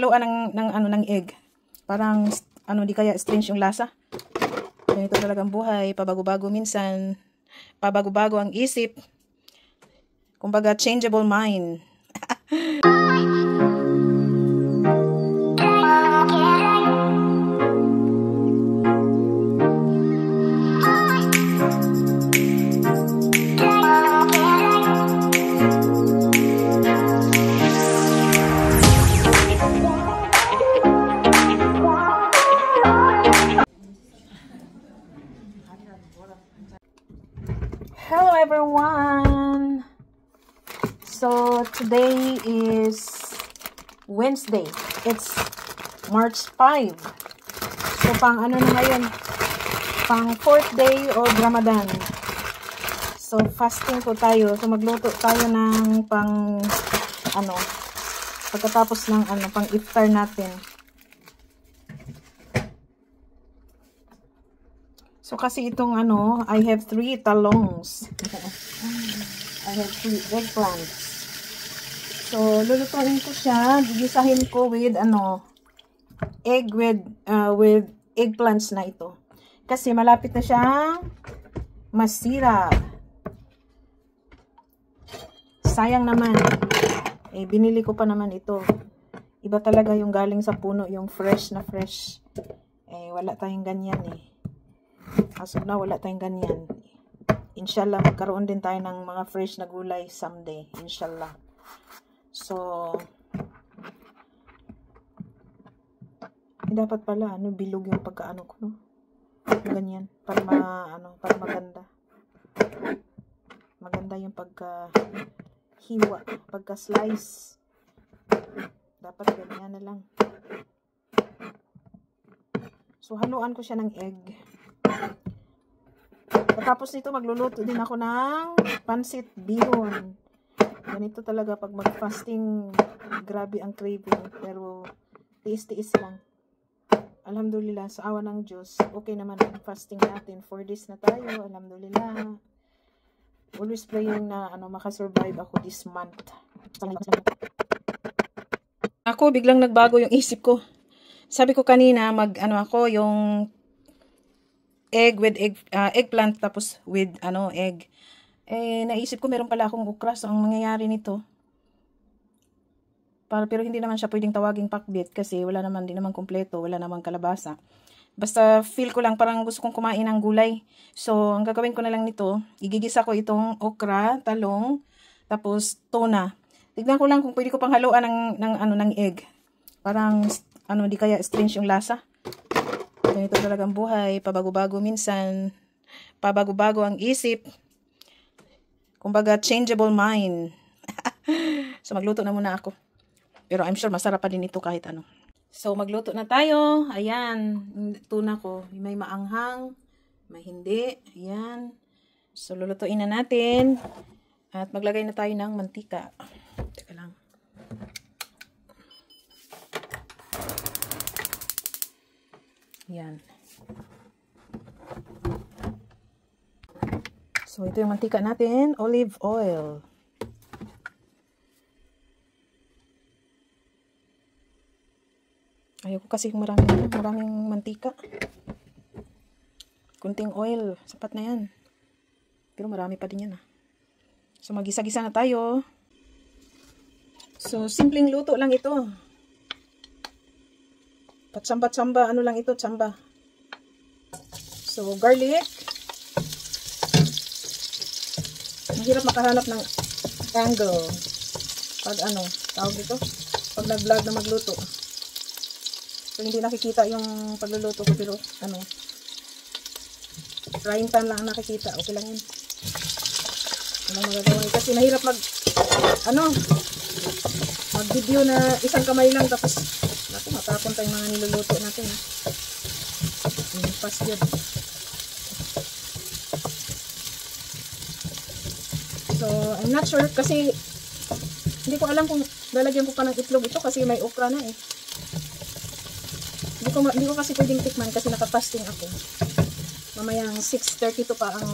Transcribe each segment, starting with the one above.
haluan ng egg. Parang di kaya strange yung lasa. Ganito talagang buhay, pabago-bago minsan, pabago-bago ang isip. Kumbaga changeable mind. Hello everyone! So today is Wednesday. It's March 5. So pang ano na ngayon? Pang 4th day of Ramadan. So fasting po tayo. So magluto tayo ng pang pagkatapos ng pang iftar natin. So, kasi itong I have 3 talongs. I have 3 eggplants. So, lulutuin ko siya. Gigisahin ko with, egg with eggplants na ito. Kasi malapit na siyang masira. Sayang naman. Eh, binili ko pa naman ito. Iba talaga yung galing sa puno, yung fresh na fresh. Eh, wala tayong ganyan eh. As of now, wala tayong ganyan. Inshallah, magkaroon din tayo ng mga fresh na gulay someday. Inshallah. So, dapat pala, bilog yung pagkaano ko, no? Ganyan. Para para maganda. Maganda yung pagka-hiwa, pagka-slice. Dapat ganyan na lang. So, haluan ko siya ng egg. Tapos nito magluluto din ako ng pansit bihon. Ganito talaga pag mag-fasting, grabe ang craving. Pero tiis-tiis lang. Alhamdulillah, sa awa ng Diyos, okay naman ang fasting natin. 4 days na tayo, alhamdulillah. Always praying na makasurvive ako this month. Ako, biglang nagbago yung isip ko. Sabi ko kanina, yung egg with eggplant tapos with egg. Eh naisip ko meron pala akong okra, so ang mangyayari nito pero hindi naman siya pwedeng tawaging pakbit kasi wala naman din naman kumpleto, wala naman kalabasa. Basta feel ko lang parang gusto kong kumain ng gulay. So ang gagawin ko na lang nito, igigisa ko itong okra, talong, tapos tuna. Tignan ko lang kung pwede ko pang haluan ng egg. Parang di kaya strange yung lasa. Ganito talagang buhay, pabago-bago minsan, pabago-bago ang isip. Kumbaga, changeable mind. So, magluto na muna ako. Pero I'm sure masarap pa din ito kahit ano. So, magluto na tayo. Ayan, tuna ko. May maanghang, may hindi. Ayan. So, lulutuin na natin. At maglagay na tayo ng mantika. Teka lang. Yan. So, ito yung mantika natin. Olive oil. Ayoko kasi maraming mantika. Kunting oil. Sapat na yan. Pero marami pa din yan. So, magisa-gisa na tayo. So, simpleng luto lang ito. Patsamba-tsamba, lang ito, tsamba. So, garlic. Mahirap makahanap ng angle. Pag tawag dito? Pag nag-vlog na magluto. So, hindi nakikita yung pagluluto ko, pero, frying pan lang ang nakikita. Okay lang yun. Walang magagawa. Kasi mahirap mag-video na isang kamay lang, tapos, matapon tayong mga niluluto natin. Pas yun. So, I'm not sure kasi hindi ko alam kung lalagyan ko pa ng itlog ito kasi may okra na eh. Hindi ko kasi pwedeng tikman kasi nakapasting ako. Mamayang 6:30 to pa ang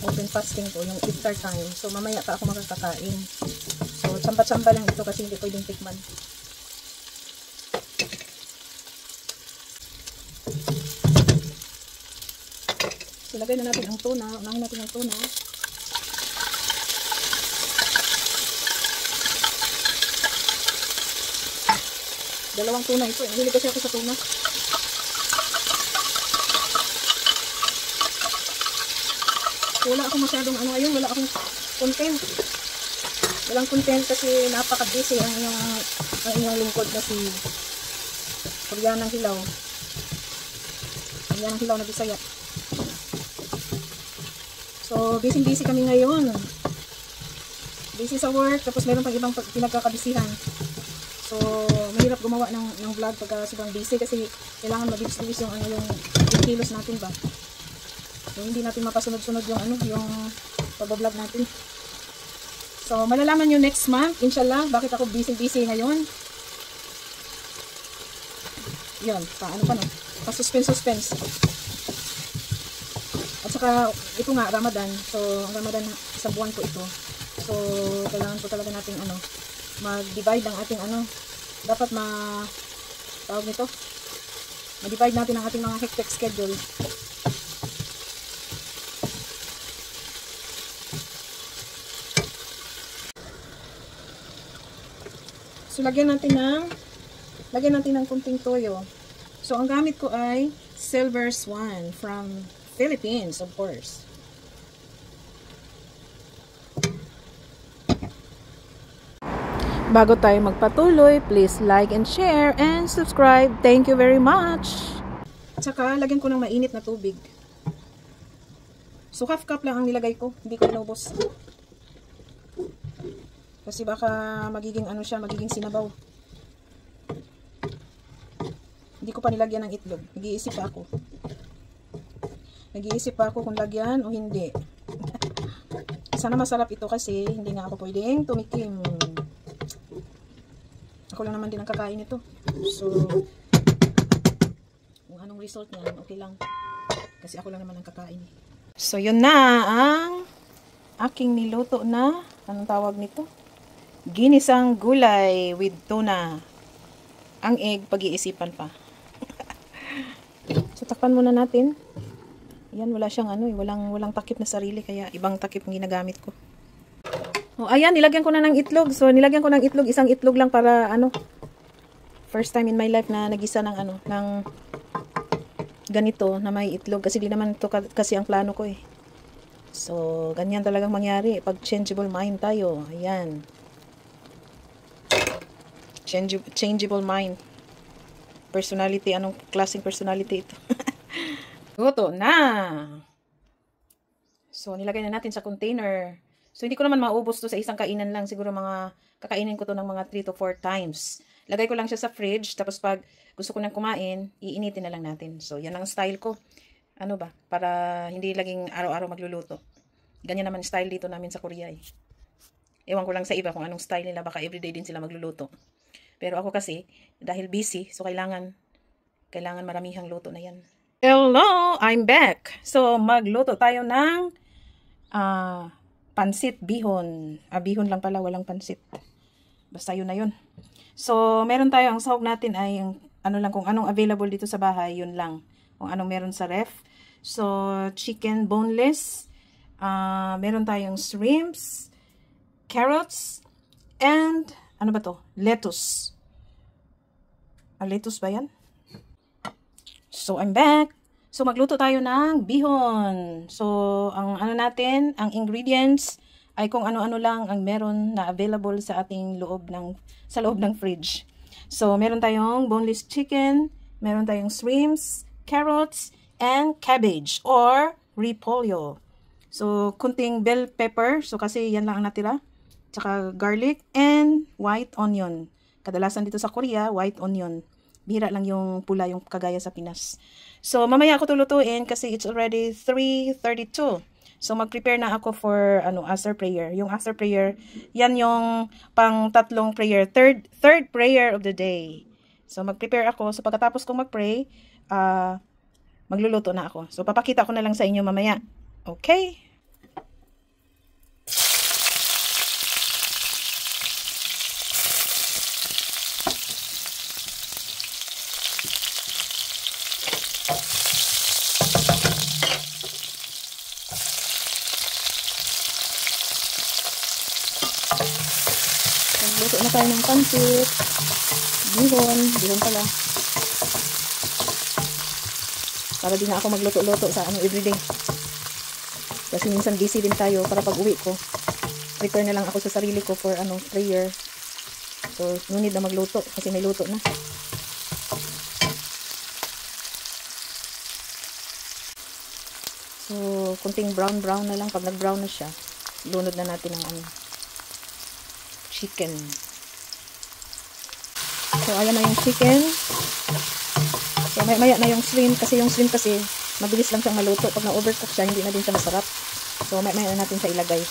open fasting ko, yung iftar time. So, mamaya pa ako makakakain. So, tsamba-tsamba lang ito kasi hindi pwedeng tikman. So, lagay na natin ang tuna. Unahin natin ang tuna. Dalawang tuna ito. Hilig kasi ako sa tuna. Wala akong masyadong ano ngayon. Wala akong content. Walang content kasi napaka-busy ang inyong lingkod na si Koreanang Hilaw. Koreanang Hilaw na Bisaya. So, busy kami ngayon. Busy sa work, tapos meron pang ibang pinagkakabisihan. So, mahirap gumawa ng vlog pagka sobrang busy kasi kailangan mabilis-bilis yung kilos natin ba. So, hindi natin mapasunod-sunod yung pag-vlog natin. So, malalaman nyo next month, inshallah, bakit ako busy ngayon. Yun, paano pa no? Pa-suspense. At saka, ito nga, Ramadan. So, ang Ramadan, isang buwan ko ito. So, kailangan po talaga natin, mag-divide ang ating, dapat tawag nito, ma-divide natin ang ating mga hectic schedule. So, lagyan natin ng kunting toyo. So, ang gamit ko ay Silver Swan from Philippines, of course. Bago tayo magpatuloy, please like and share and subscribe. Thank you very much. At saka, lagyan ko ng mainit na tubig. So, half cup lang ang nilagay ko. Hindi ko inubos. Kasi baka magiging magiging sinabaw. Hindi ko pa nilagyan ng itlog. Nag-iisip pa ako kung lagyan o hindi. Sana masarap ito kasi hindi nga ako pwedeng tumikim. Ako lang naman din ang kakain ito. So, kung anong result niyan, okay lang. Kasi ako lang naman ang kakain. So, yun na ang aking niluto na, anong tawag nito? Ginisang gulay with tuna. Ang egg, pag-iisipan pa. So, takpan muna natin. Yan, wala siyang walang takip na sarili, kaya ibang takip ang ginagamit ko. Oh, ayan, nilagyan ko na ng itlog. So, nilagyan ko ng itlog, isang itlog lang para first time in my life na nagisa ng ng ganito na may itlog kasi di naman ito kasi ang plano ko eh. So, ganyan talagang mangyari pag changeable mind tayo. Ayan. Changeable mind. Personality, anong klaseng personality ito? Luto na. So, nilagay na natin sa container. So, hindi ko naman maubos to sa isang kainan lang. Siguro kakainin ko to ng mga 3 to 4 times. Lagay ko lang siya sa fridge. Tapos pag gusto ko nang kumain, iinitin na lang natin. So, yan ang style ko. Para hindi laging araw-araw magluluto. Ganyan naman style dito namin sa Korea eh. Ewan ko lang sa iba kung anong style nila. Baka everyday din sila magluluto. Pero ako kasi, dahil busy, so kailangan maramihang luto na yan. Hello! I'm back! So, magluto tayo ng pansit bihon. Bihon lang pala, walang pansit. Basta yun na yun. So, meron tayo, ang sahog natin ay kung anong available dito sa bahay, yun lang. Kung anong meron sa ref. So, chicken boneless. Meron tayong shrimps, carrots, and lettuce. Lettuce ba yan? So, I'm back. So, magluto tayo ng bihon. So, ang ingredients ay kung ano-ano lang ang meron na available sa ating loob ng fridge. So, meron tayong boneless chicken, meron tayong shrimps, carrots, and cabbage or repolyo. So, kunting bell pepper. So, kasi yan lang ang natira. Tsaka garlic and white onion. Kadalasan dito sa Korea, white onion. Bihira lang yung pula, yung kagaya sa Pinas. So, mamaya ako tulutuin kasi it's already 3:32. So, mag-prepare na ako for after prayer. Yung after prayer, yan yung pang-tatlong prayer. Third prayer of the day. So, mag-prepare ako. So, pagkatapos kong mag-pray, magluluto na ako. So, papakita ko na lang sa inyo mamaya. Okay? Luto na tayo ng pancit. Bihon pala. Para di na ako magluto-luto sa everyday. Kasi minsan busy din tayo para pag uwi ko. Prepare na lang ako sa sarili ko for prayer. So, no need na magluto kasi may luto na. So, kunting brown na lang. Pag nag-brown na siya, lunod na natin ang chicken. So, ayan na yung chicken. So, maya na yung shrimp. Kasi yung shrimp kasi, mabilis lang siyang maluto. Pag na-overcook siya, hindi na din siya masarap. So, maya na natin siya ilagay.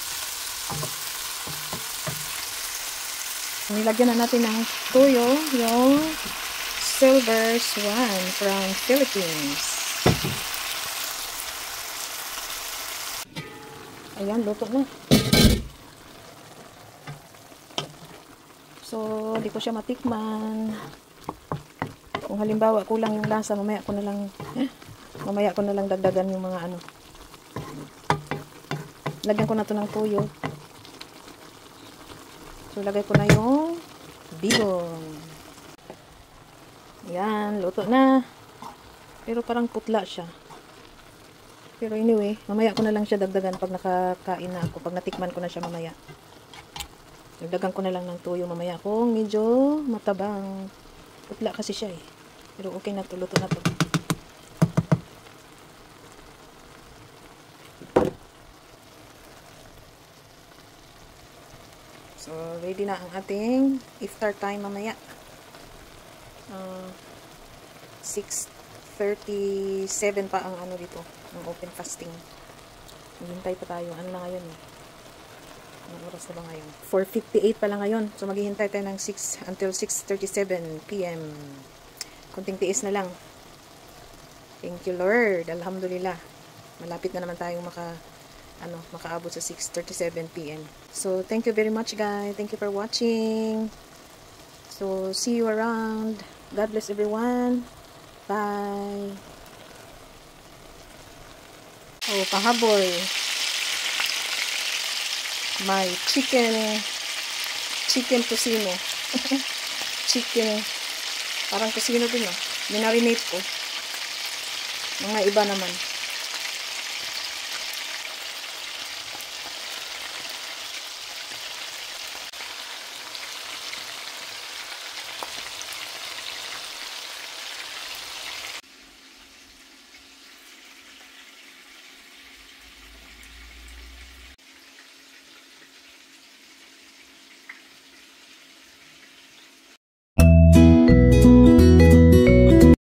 Nilagyan na natin ng toyo, yung Silver Swan from Philippines. Ayan, luto na. So, di ko siya matikman. Kung halimbawa kulang yung lasa, mamaya ko na lang dagdagan yung mga Lagyan ko na to ng toyo. So, lagay ko na yung bihon. Ayan, luto na. Pero parang putla siya. Pero anyway, mamaya ko na lang siya dagdagan pag nakakain na ako. Pag natikman ko na siya mamaya. Dagdagan ko na lang ng toyo mamaya kung medyo matabang. Putla kasi siya eh. Pero okay na to, luto na to. So, ready na ang ating iftar time mamaya. 6:37 pa ang dito, ng open fasting. Maghintay pa tayo. Ano na ngayon eh? Anong oras na ba ngayon? 4:58 pa lang ngayon. So, maghihintay tayo ng 6 until 6:37 p.m. Kunting tiis na lang. Thank you, Lord. Alhamdulillah. Malapit na naman tayong makaabot sa 6:37 p.m. So, thank you very much, guys. Thank you for watching. So, see you around. God bless everyone. Bye. Oh, pahabol. May chicken tocino. Chicken. Parang tocino din, Minarinate ko. Mga iba naman.